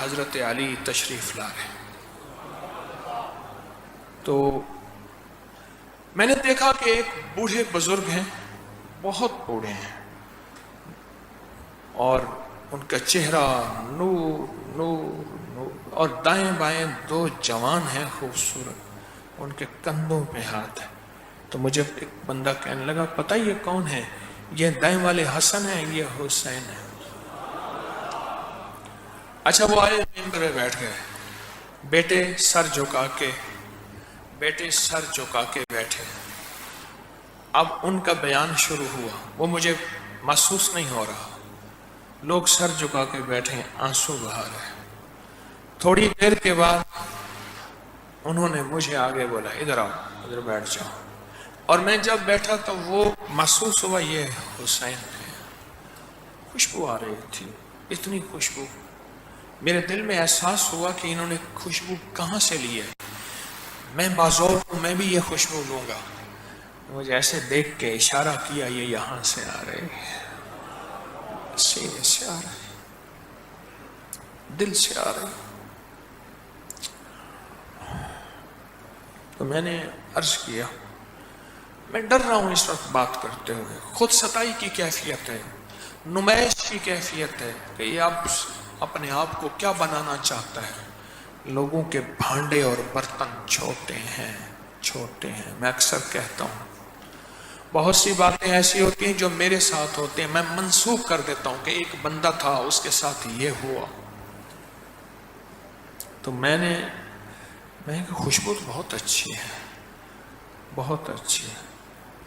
حضرت علی تشریف لا رہے. تو میں نے دیکھا کہ ایک بوڑھے بزرگ ہیں، بہت بوڑھے ہیں، اور ان کا چہرہ نور نور نور، اور دائیں بائیں دو جوان ہیں خوبصورت، ان کے کندھوں پہ ہاتھ ہے. تو مجھے ایک بندہ کہنے لگا پتہ یہ کون ہے؟ یہ دائیں والے حسن ہیں، یہ حسین ہے. اچھا وہ آئے ممبر پہ بیٹھ گئے، بیٹے سر جھکا کے بیٹھے. اب ان کا بیان شروع ہوا، وہ مجھے محسوس نہیں ہو رہا، لوگ سر جھکا کے بیٹھے ہیں، آنسو بہا رہے ہیں. تھوڑی دیر کے بعد انہوں نے مجھے آگے بولا ادھر آؤ، ادھر بیٹھ جاؤ. اور میں جب بیٹھا تو وہ محسوس ہوا یہ حسین ہے. خوشبو آ رہی تھی، اتنی خوشبو، میرے دل میں احساس ہوا کہ انہوں نے خوشبو کہاں سے لی ہے. میں بازور ہوں، میں بھی یہ خوشبو لوں گا. مجھے ایسے دیکھ کے اشارہ کیا یہ یہاں سے آ رہے ہیں، سینے سے آ رہے ہیں، دل سے آ رہے ہیں. تو میں نے عرض کیا میں ڈر رہا ہوں اس وقت بات کرتے ہوئے. خود ستائی کی کیفیت ہے، نمائش کی کیفیت ہے کہ یہ اب اپنے آپ کو کیا بنانا چاہتا ہے. لوگوں کے بھانڈے اور برتن چھوٹے ہیں. میں اکثر کہتا ہوں بہت سی باتیں ایسی ہوتی ہیں جو میرے ساتھ ہوتے ہیں، میں منسوخ کر دیتا ہوں کہ ایک بندہ تھا اس کے ساتھ یہ ہوا. تو میں نے خوشبو تو بہت اچھی ہے، بہت اچھی ہے.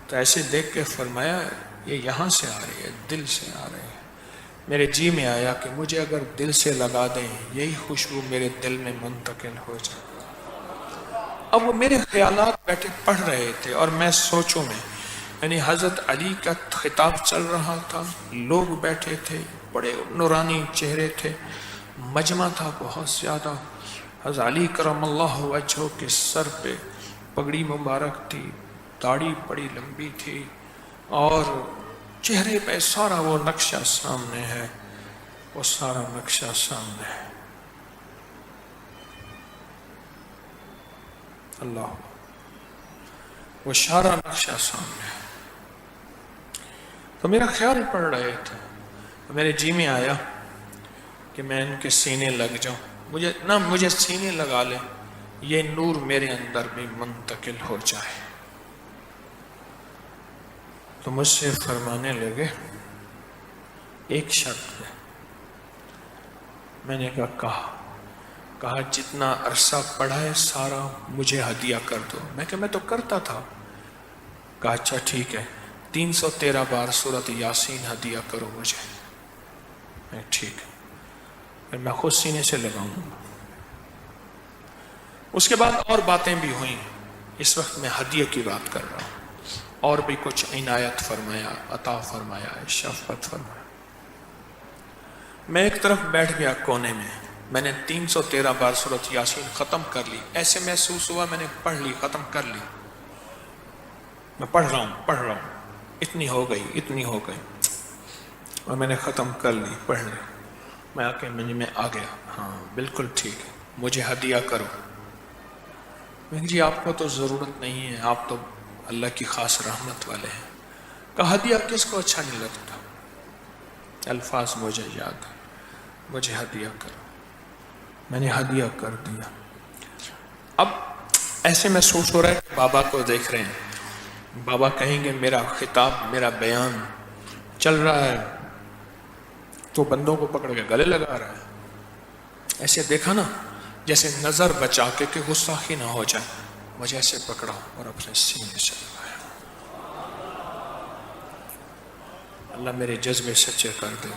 تو ایسے دیکھ کے فرمایا یہ یہاں سے آ رہی ہے، دل سے آ رہی ہے. میرے جی میں آیا کہ مجھے اگر دل سے لگا دیں یہی خوشبو میرے دل میں منتقل ہو جائے. اب وہ میرے خیالات بیٹھے پڑھ رہے تھے اور میں سوچوں میں، یعنی حضرت علی کا خطاب چل رہا تھا، لوگ بیٹھے تھے، بڑے نورانی چہرے تھے، مجمع تھا بہت زیادہ. حضرت علی کرم اللہ وجہہ کے سر پہ پگڑی مبارک تھی، داڑھی بڑی لمبی تھی، اور چہرے پہ سارا وہ نقشہ سامنے ہے، وہ سارا نقشہ سامنے ہے. اللہ، وہ سارا نقشہ سامنے ہے. تو میرا خیال پڑ رہے تھے، میرے جی میں آیا کہ میں ان کے سینے لگ جاؤں. مجھے سینے لگا لیں، یہ نور میرے اندر بھی منتقل ہو جائے. تو مجھ سے فرمانے لگے ایک شرط ہے. میں نے کہا جتنا عرصہ پڑھا ہے سارا مجھے ہدیہ کر دو. میں تو کرتا تھا. کہا اچھا ٹھیک ہے، 313 بار سورۃ یاسین ہدیہ کرو مجھے. ٹھیک ہے، پھر میں خود سینے سے لگاؤں گا. اس کے بعد اور باتیں بھی ہوئیں. اس وقت میں ہدیہ کی بات کر رہا ہوں. اور بھی کچھ عنایت فرمایا، عطا فرمایا، شفقت فرمایا. میں ایک طرف بیٹھ گیا کونے میں نے 313 بار سورۃ یاسین ختم کر لی. ایسے محسوس ہوا میں نے پڑھ لی، ختم کر لی. میں پڑھ رہا ہوں، اتنی ہو گئی، اور میں نے ختم کر لی، پڑھ لی. میں آ گیا، ہاں بالکل ٹھیک ہے، مجھے ہدیہ کرو. میں جی آپ کو تو ضرورت نہیں ہے، آپ تو اللہ کی خاص رحمت والے ہیں. کہا ہدیہ کس کو اچھا نہیں لگتا؟ الفاظ مجھے یاد ہے، مجھے ہدیہ کرو. میں نے ہدیہ کر دیا. اب ایسے محسوس ہو رہا ہے کہ بابا کو دیکھ رہے ہیں. بابا کہیں گے میرا خطاب، میرا بیان چل رہا ہے تو بندوں کو پکڑ کے گلے لگا رہا ہے. ایسے دیکھا نا، جیسے نظر بچا کے کہ غصہ نہ ہو جائے. مجھے ایسے پکڑا اور اپنے سینے سے لگایا. اللہ میرے جذبے سچے کر دے.